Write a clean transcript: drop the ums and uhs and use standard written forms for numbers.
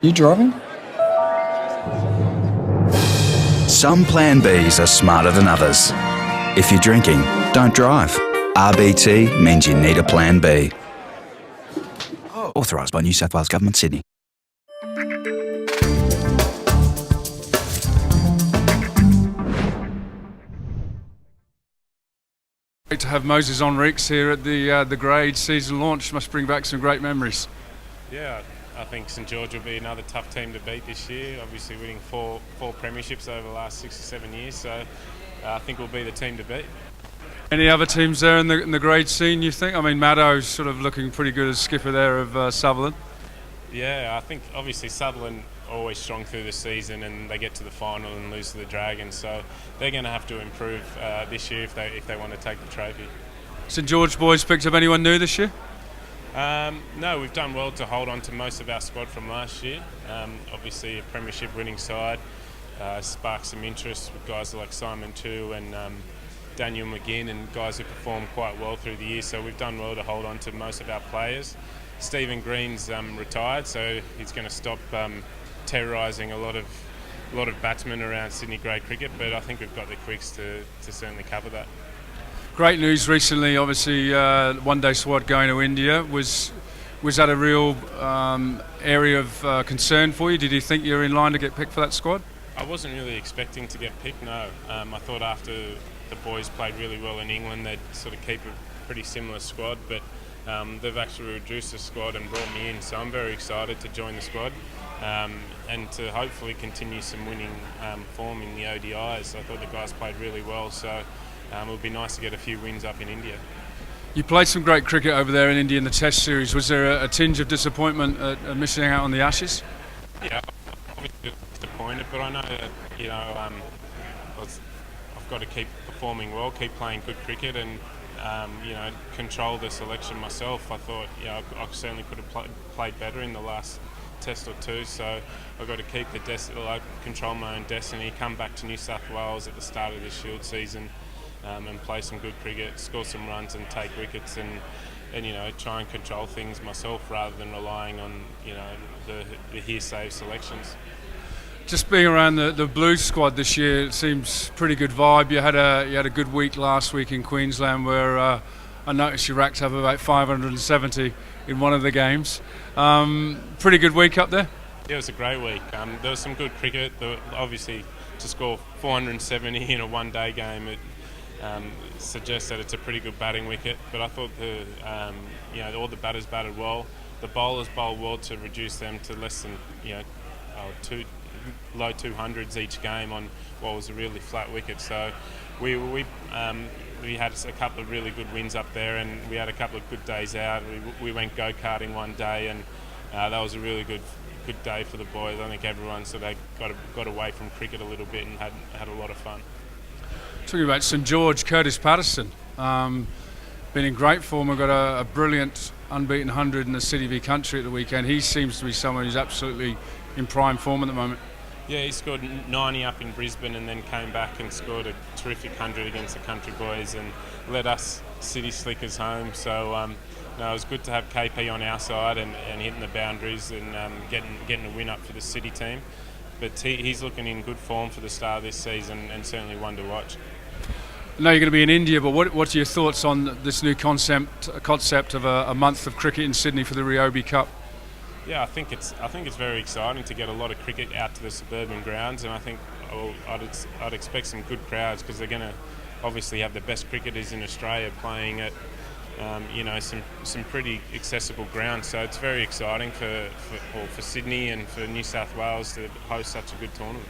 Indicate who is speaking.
Speaker 1: You driving?
Speaker 2: Some Plan Bs are smarter than others. If you're drinking, don't drive. RBT means you need a Plan B. Authorised by New South Wales Government, Sydney.
Speaker 3: Great to have Moises Henriques here at the grade season launch. Must bring back some great memories.
Speaker 4: Yeah, I think St George will be another tough team to beat this year. Obviously winning four premierships over the last 6 or 7 years, so I think we'll be the team to beat.
Speaker 3: Any other teams there in the grade scene, you think? I mean, Maddo's sort of looking pretty good as skipper there of Sutherland.
Speaker 4: Yeah, I think obviously Sutherland always strong through the season, and they get to the final and lose to the Dragons, so they're going to have to improve this year if they want to take the trophy.
Speaker 3: St George boys picked up anyone new this year?
Speaker 4: No, we've done well to hold on to most of our squad from last year. Obviously a premiership winning side sparked some interest with guys like Simon too and Daniel McGinn and guys who performed quite well through the year, so we've done well to hold on to most of our players. Stephen Green's retired, so he's going to stop terrorising a lot of batsmen around Sydney grade cricket, but I think we've got the quicks to certainly cover that.
Speaker 3: Great news recently, obviously one day squad going to India. Was that a real area of concern for you? Did you think you were in line to get picked for that squad?
Speaker 4: I wasn't really expecting to get picked, no. I thought after the boys played really well in England they'd sort of keep a pretty similar squad, but they've actually reduced the squad and brought me in, so I'm very excited to join the squad and to hopefully continue some winning form in the ODIs. I thought the guys played really well, so it would be nice to get a few wins up in India.
Speaker 3: You played some great cricket over there in India in the Test series. Was there a tinge of disappointment at missing out on the Ashes?
Speaker 4: Yeah, obviously disappointed, but I know that I've got to keep performing well, keep playing good cricket, and control the selection myself. I thought I certainly could have played better in the last test or two, so I've got to keep control my own destiny, come back to New South Wales at the start of the Shield season and play some good cricket, score some runs and take wickets and try and control things myself rather than relying on the hearsay of selections.
Speaker 3: Just being around the Blues squad this year, it seems pretty good vibe. You had a good week last week in Queensland where I noticed you racked up about 570 in one of the games. Pretty good week up there?
Speaker 4: Yeah, it was a great week. There was some good cricket. Obviously, to score 470 in a one-day game, it suggests that it's a pretty good batting wicket. But I thought all the batters batted well. The bowlers bowled well to reduce them to less than low 200s each game on what was a really flat wicket. So we had a couple of really good wins up there, and we had a couple of good days out. We went go-karting one day, and that was a really good day for the boys. I think everyone sort of got away from cricket a little bit and had a lot of fun.
Speaker 3: Talking about St George, Curtis Patterson, been in great form. We've got a brilliant unbeaten 100 in the City v Country at the weekend. He seems to be someone who's absolutely in prime form at the moment. Yeah,
Speaker 4: he scored 90 up in Brisbane and then came back and scored a terrific 100 against the Country Boys and led us City Slickers home. So it was good to have KP on our side and hitting the boundaries and getting a win up for the City team. But he's looking in good form for the start of this season and certainly one to watch.
Speaker 3: I know you're going to be in India, but what are your thoughts on this new concept of a month of cricket in Sydney for the RYOBI Cup?
Speaker 4: Yeah, I think it's very exciting to get a lot of cricket out to the suburban grounds, and I think I'd expect some good crowds because they're going to obviously have the best cricketers in Australia playing at some pretty accessible grounds. So it's very exciting for Sydney and for New South Wales to host such a good tournament.